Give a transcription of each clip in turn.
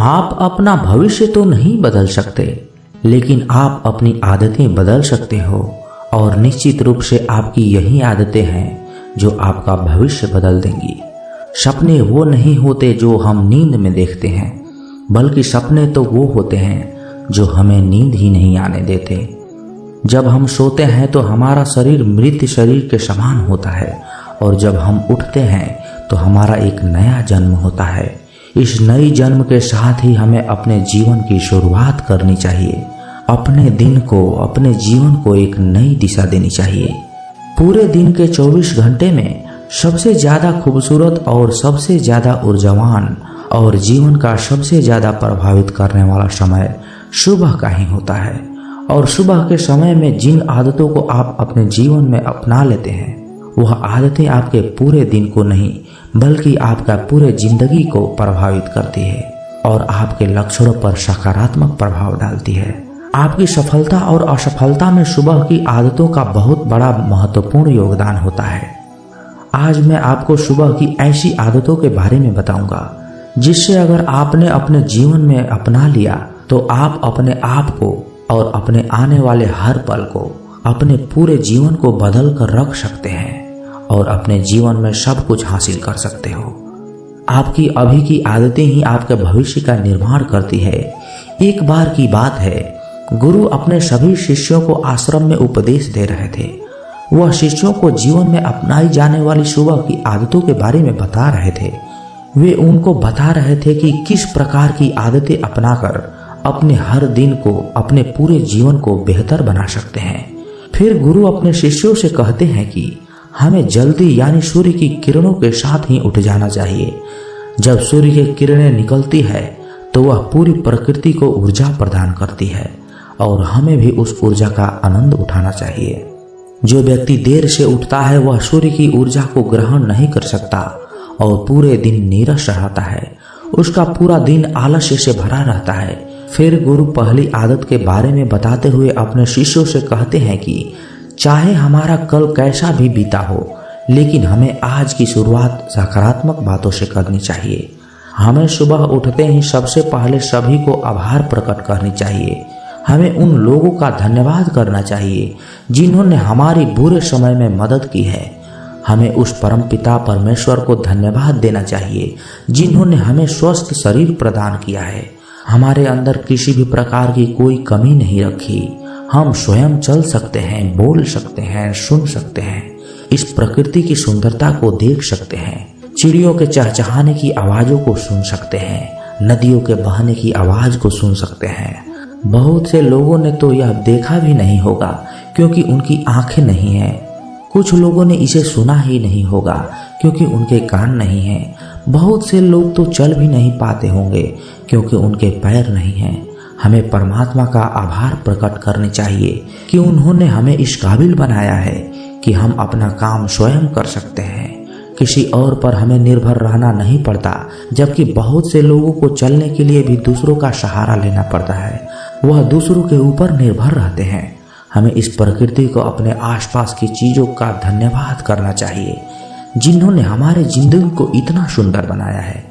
आप अपना भविष्य तो नहीं बदल सकते, लेकिन आप अपनी आदतें बदल सकते हो और निश्चित रूप से आपकी यही आदतें हैं जो आपका भविष्य बदल देंगी। सपने वो नहीं होते जो हम नींद में देखते हैं, बल्कि सपने तो वो होते हैं जो हमें नींद ही नहीं आने देते। जब हम सोते हैं तो हमारा शरीर मृत शरीर के समान होता है, और जब हम उठते हैं तो हमारा एक नया जन्म होता है। इस नई जन्म के साथ ही हमें अपने जीवन की शुरुआत करनी चाहिए। अपने दिन को, अपने जीवन को एक नई दिशा देनी चाहिए। पूरे दिन के 24 घंटे में सबसे ज्यादा खूबसूरत और सबसे ज्यादा ऊर्जावान और जीवन का सबसे ज्यादा प्रभावित करने वाला समय सुबह का ही होता है। और सुबह के समय में जिन आदतों को आप अपने जीवन में अपना लेते हैं, वह आदतें आपके पूरे दिन को नहीं बल्कि आपका पूरे जिंदगी को प्रभावित करती है और आपके लक्ष्यों पर सकारात्मक प्रभाव डालती है। आपकी सफलता और असफलता में सुबह की आदतों का बहुत बड़ा महत्वपूर्ण योगदान होता है। आज मैं आपको सुबह की ऐसी आदतों के बारे में बताऊंगा जिससे अगर आपने अपने जीवन में अपना लिया तो आप अपने आप को और अपने आने वाले हर पल को, अपने पूरे जीवन को बदल कर रख सकते हैं और अपने जीवन में सब कुछ हासिल कर सकते हो। आपकी अभी की आदतें ही आपके भविष्य का निर्माण करती है। एक बार की बात है, गुरु अपने सभी शिष्यों को आश्रम में उपदेश दे रहे थे। वह शिष्यों को जीवन में अपनाई जाने वाली सुबह की आदतों के बारे में बता रहे थे। वे उनको बता रहे थे कि किस प्रकार की आदतें अपनाकर अपने हर दिन को, अपने पूरे जीवन को बेहतर बना सकते हैं। फिर गुरु अपने शिष्यों से कहते हैं कि हमें जल्दी यानी सूर्य की किरणों के साथ ही उठ जाना चाहिए। जब सूर्य की किरणें निकलती है तो वह पूरी प्रकृति को ऊर्जा प्रदान करती है और हमें भी उस ऊर्जा का आनंद उठाना चाहिए। जो व्यक्ति देर से उठता है वह सूर्य की ऊर्जा को ग्रहण नहीं कर सकता और पूरे दिन नीरस रहता है। उसका पूरा दिन आलस्य से भरा रहता है। फिर गुरु पहली आदत के बारे में बताते हुए अपने शिष्यों से कहते हैं कि चाहे हमारा कल कैसा भी बीता हो, लेकिन हमें आज की शुरुआत सकारात्मक बातों से करनी चाहिए। हमें सुबह उठते ही सबसे पहले सभी को आभार प्रकट करनी चाहिए। हमें उन लोगों का धन्यवाद करना चाहिए जिन्होंने हमारी बुरे समय में मदद की है। हमें उस परमपिता परमेश्वर को धन्यवाद देना चाहिए जिन्होंने हमें स्वस्थ शरीर प्रदान किया है। हमारे अंदर किसी भी प्रकार की कोई कमी नहीं रखी। हम स्वयं चल सकते हैं, बोल सकते हैं, सुन सकते हैं, इस प्रकृति की सुंदरता को देख सकते हैं, चिड़ियों के चहचहाने की आवाजों को सुन सकते हैं, नदियों के बहने की आवाज को सुन सकते हैं। बहुत से लोगों ने तो यह देखा भी नहीं होगा क्योंकि उनकी आंखें नहीं हैं। कुछ लोगों ने इसे सुना ही नहीं होगा क्योंकि उनके कान नहीं हैं। बहुत से लोग तो चल भी नहीं पाते होंगे क्योंकि उनके पैर नहीं हैं। हमें परमात्मा का आभार प्रकट करने चाहिए कि उन्होंने हमें इस काबिल बनाया है कि हम अपना काम स्वयं कर सकते हैं। किसी और पर हमें निर्भर रहना नहीं पड़ता, जबकि बहुत से लोगों को चलने के लिए भी दूसरों का सहारा लेना पड़ता है। वह दूसरों के ऊपर निर्भर रहते हैं। हमें इस प्रकृति को, अपने आसपास की चीजों का धन्यवाद करना चाहिए जिन्होंने हमारे जिंदगी को इतना सुंदर बनाया है।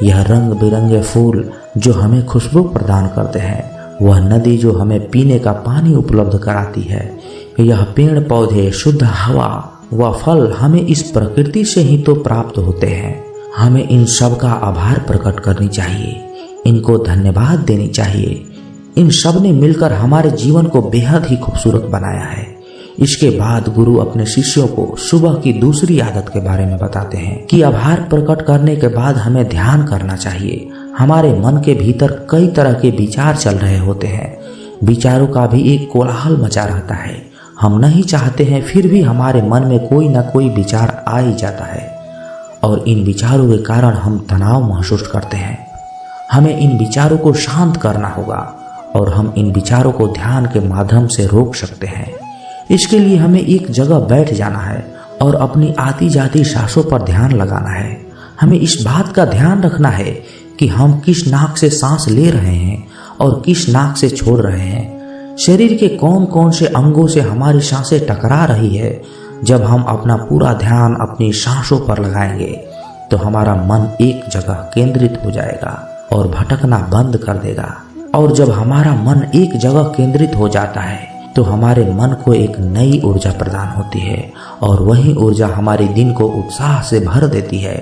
यह रंग बिरंगे फूल जो हमें खुशबू प्रदान करते हैं, वह नदी जो हमें पीने का पानी उपलब्ध कराती है, यह पेड़ पौधे, शुद्ध हवा व फल हमें इस प्रकृति से ही तो प्राप्त होते हैं। हमें इन सब का आभार प्रकट करनी चाहिए, इनको धन्यवाद देनी चाहिए। इन सब ने मिलकर हमारे जीवन को बेहद ही खूबसूरत बनाया है। इसके बाद गुरु अपने शिष्यों को सुबह की दूसरी आदत के बारे में बताते हैं कि आभार प्रकट करने के बाद हमें ध्यान करना चाहिए। हमारे मन के भीतर कई तरह के विचार चल रहे होते हैं। विचारों का भी एक कोलाहल मचा रहता है। हम नहीं चाहते हैं फिर भी हमारे मन में कोई ना कोई विचार आ ही जाता है और इन विचारों के कारण हम तनाव महसूस करते हैं। हमें इन विचारों को शांत करना होगा और हम इन विचारों को ध्यान के माध्यम से रोक सकते हैं। इसके लिए हमें एक जगह बैठ जाना है और अपनी आती जाती सांसों पर ध्यान लगाना है। हमें इस बात का ध्यान रखना है कि हम किस नाक से सांस ले रहे हैं और किस नाक से छोड़ रहे हैं। शरीर के कौन कौन से अंगों से हमारी सांसें टकरा रही है। जब हम अपना पूरा ध्यान अपनी सांसों पर लगाएंगे तो हमारा मन एक जगह केंद्रित हो जाएगा और भटकना बंद कर देगा। और जब हमारा मन एक जगह केंद्रित हो जाता है तो हमारे मन को एक नई ऊर्जा प्रदान होती है और वही ऊर्जा हमारे दिन को उत्साह से भर देती है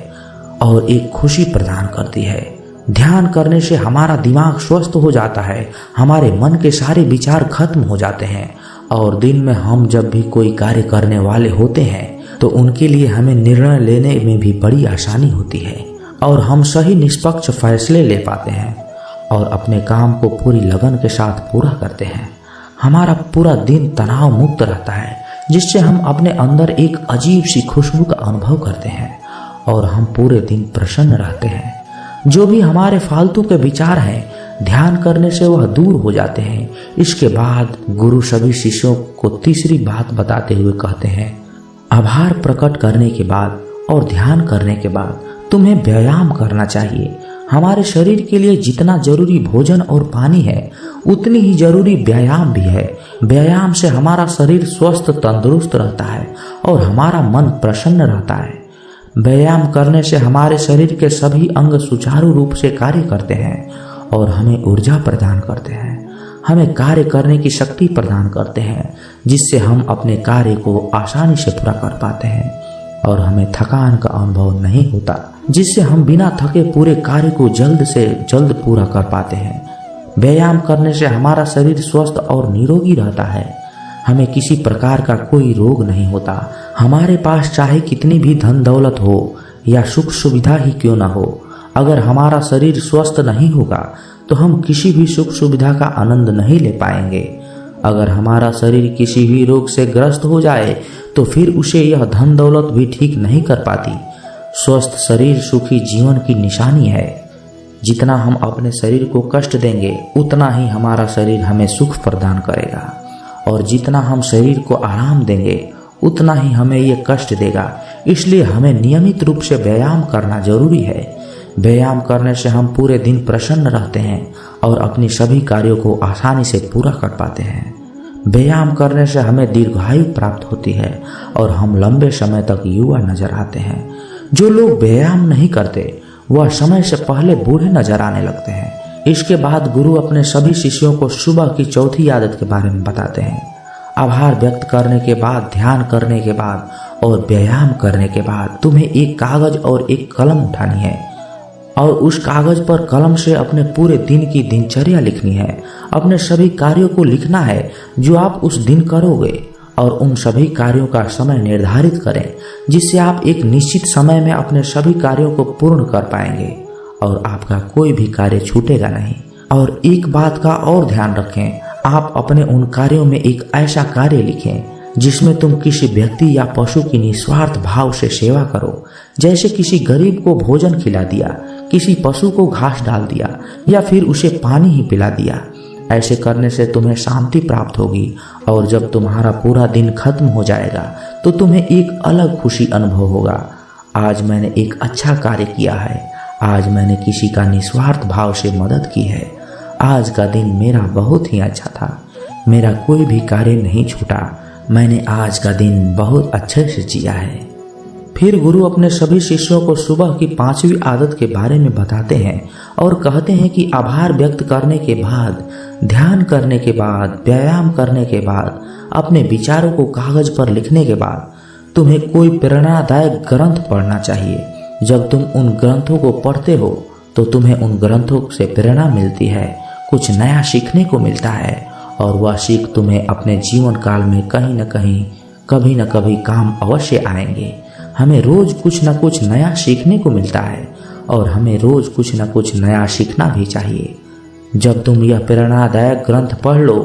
और एक खुशी प्रदान करती है। ध्यान करने से हमारा दिमाग स्वस्थ हो जाता है, हमारे मन के सारे विचार खत्म हो जाते हैं और दिन में हम जब भी कोई कार्य करने वाले होते हैं तो उनके लिए हमें निर्णय लेने में भी बड़ी आसानी होती है और हम सही निष्पक्ष फैसले ले पाते हैं और अपने काम को पूरी लगन के साथ पूरा करते हैं। हमारा पूरा दिन तनाव मुक्त रहता है, जिससे हम अपने अंदर एक अजीब सी खुशबू का अनुभव करते हैं और हम पूरे दिन प्रसन्न रहते हैं। जो भी हमारे फालतू के विचार हैं, ध्यान करने से वह दूर हो जाते हैं। इसके बाद गुरु सभी शिष्यों को तीसरी बात बताते हुए कहते हैं, आभार प्रकट करने के बाद और ध्यान करने के बाद तुम्हें व्यायाम करना चाहिए। हमारे शरीर के लिए जितना जरूरी भोजन और पानी है, उतनी ही जरूरी व्यायाम भी है। व्यायाम से हमारा शरीर स्वस्थ तंदुरुस्त रहता है और हमारा मन प्रसन्न रहता है। व्यायाम करने से हमारे शरीर के सभी अंग सुचारू रूप से कार्य करते हैं और हमें ऊर्जा प्रदान करते हैं, हमें कार्य करने की शक्ति प्रदान करते हैं, जिससे हम अपने कार्य को आसानी से पूरा कर पाते हैं और हमें थकान का अनुभव नहीं होता, जिससे हम बिना थके पूरे कार्य को जल्द से जल्द पूरा कर पाते हैं। व्यायाम करने से हमारा शरीर स्वस्थ और निरोगी रहता है, हमें किसी प्रकार का कोई रोग नहीं होता। हमारे पास चाहे कितनी भी धन दौलत हो या सुख सुविधा ही क्यों ना हो, अगर हमारा शरीर स्वस्थ नहीं होगा तो हम किसी भी सुख सुविधा का आनंद नहीं ले पाएंगे। अगर हमारा शरीर किसी भी रोग से ग्रस्त हो जाए तो फिर उसे यह धन दौलत भी ठीक नहीं कर पाती। स्वस्थ शरीर सुखी जीवन की निशानी है। जितना हम अपने शरीर को कष्ट देंगे उतना ही हमारा शरीर हमें सुख प्रदान करेगा और जितना हम शरीर को आराम देंगे उतना ही हमें ये कष्ट देगा। इसलिए हमें नियमित रूप से व्यायाम करना जरूरी है। व्यायाम करने से हम पूरे दिन प्रसन्न रहते हैं और अपनी सभी कार्यों को आसानी से पूरा कर पाते हैं। व्यायाम करने से हमें दीर्घायु प्राप्त होती है और हम लंबे समय तक युवा नजर आते हैं। जो लोग व्यायाम नहीं करते वह समय से पहले बूढ़े नजर आने लगते हैं। इसके बाद गुरु अपने सभी शिष्यों को सुबह की चौथी आदत के बारे में बताते हैं। आभार व्यक्त करने के बाद, ध्यान करने के बाद और व्यायाम करने के बाद तुम्हें एक कागज और एक कलम उठानी है और उस कागज पर कलम से अपने पूरे दिन की दिनचर्या लिखनी है। अपने सभी कार्यों को लिखना है जो आप उस दिन करोगे और उन सभी कार्यों का समय निर्धारित करें, जिससे आप एक निश्चित समय में अपने सभी कार्यों को पूर्ण कर पाएंगे और आपका कोई भी कार्य छूटेगा नहीं। और एक बात का और ध्यान रखें, आप अपने उन कार्यों में एक ऐसा कार्य लिखें जिसमें तुम किसी व्यक्ति या पशु की निस्वार्थ भाव से सेवा करो, जैसे किसी गरीब को भोजन खिला दिया, किसी पशु को घास डाल दिया या फिर उसे पानी ही पिला दिया। ऐसे करने से तुम्हें शांति प्राप्त होगी और जब तुम्हारा पूरा दिन खत्म हो जाएगा तो तुम्हें एक अलग खुशी अनुभव होगा। आज मैंने एक अच्छा कार्य किया है, आज मैंने किसी का निस्वार्थ भाव से मदद की है, आज का दिन मेरा बहुत ही अच्छा था, मेरा कोई भी कार्य नहीं छूटा, मैंने आज का दिन बहुत अच्छे से जिया है। फिर गुरु अपने सभी शिष्यों को सुबह की 5वीं आदत के बारे में बताते हैं और कहते हैं कि आभार व्यक्त करने के बाद, ध्यान करने के बाद, व्यायाम करने के बाद, अपने विचारों को कागज पर लिखने के बाद तुम्हें कोई प्रेरणादायक ग्रंथ पढ़ना चाहिए। जब तुम उन ग्रंथों को पढ़ते हो तो तुम्हें उन ग्रंथों से प्रेरणा मिलती है, कुछ नया सीखने को मिलता है और वह सीख तुम्हें अपने जीवन काल में कहीं न कहीं, कभी न कभी काम अवश्य आएंगे। हमें रोज कुछ न कुछ नया सीखने को मिलता है और हमें रोज कुछ न कुछ नया सीखना भी चाहिए। जब तुम यह प्रेरणादायक ग्रंथ पढ़ लो,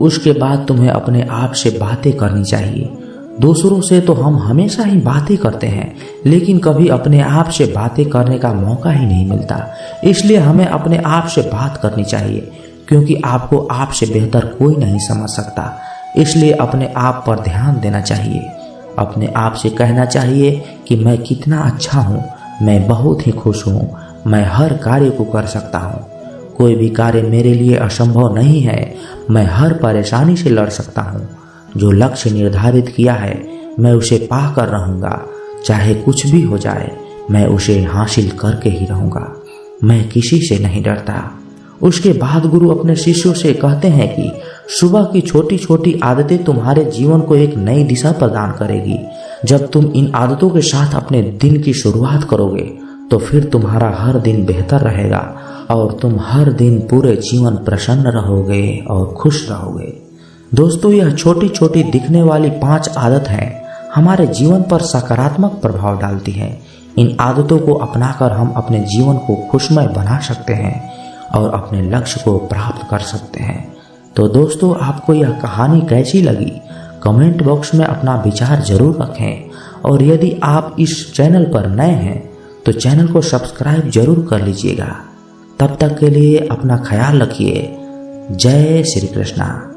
उसके बाद तुम्हें अपने आप से बातें करनी चाहिए। दूसरों से तो हम हमेशा ही बातें करते हैं, लेकिन कभी अपने आप से बातें करने का मौका ही नहीं मिलता। इसलिए हमें अपने आप से बात करनी चाहिए, क्योंकि आपको आपसे बेहतर कोई नहीं समझ सकता। इसलिए अपने आप पर ध्यान देना चाहिए। अपने आप से कहना चाहिए कि मैं कितना अच्छा हूँ, मैं बहुत ही खुश हूँ, मैं हर कार्य को कर सकता हूँ, कोई भी कार्य मेरे लिए असंभव नहीं है, मैं हर परेशानी से लड़ सकता हूँ, जो लक्ष्य निर्धारित किया है मैं उसे पा कर रहूँगा, चाहे कुछ भी हो जाए मैं उसे हासिल करके ही रहूँगा। मैं किसी से नहीं डरता। उसके बाद गुरु अपने शिष्यों से कहते हैं कि सुबह की छोटी छोटी आदतें तुम्हारे जीवन को एक नई दिशा प्रदान करेगी। जब तुम इन आदतों के साथ अपने दिन की शुरुआत करोगे तो फिर तुम्हारा हर दिन बेहतर रहेगा और तुम हर दिन पूरे जीवन प्रसन्न रहोगे और खुश रहोगे। दोस्तों, यह छोटी छोटी दिखने वाली 5 आदत हैं हमारे जीवन पर सकारात्मक प्रभाव डालती हैं। इन आदतों को अपनाकर हम अपने जीवन को खुशमय बना सकते हैं और अपने लक्ष्य को प्राप्त कर सकते हैं। तो दोस्तों, आपको यह कहानी कैसी लगी? कमेंट बॉक्स में अपना विचार जरूर रखें और यदि आप इस चैनल पर नए हैं तो चैनल को सब्सक्राइब जरूर कर लीजिएगा। तब तक के लिए अपना ख्याल रखिए। जय श्री कृष्णा।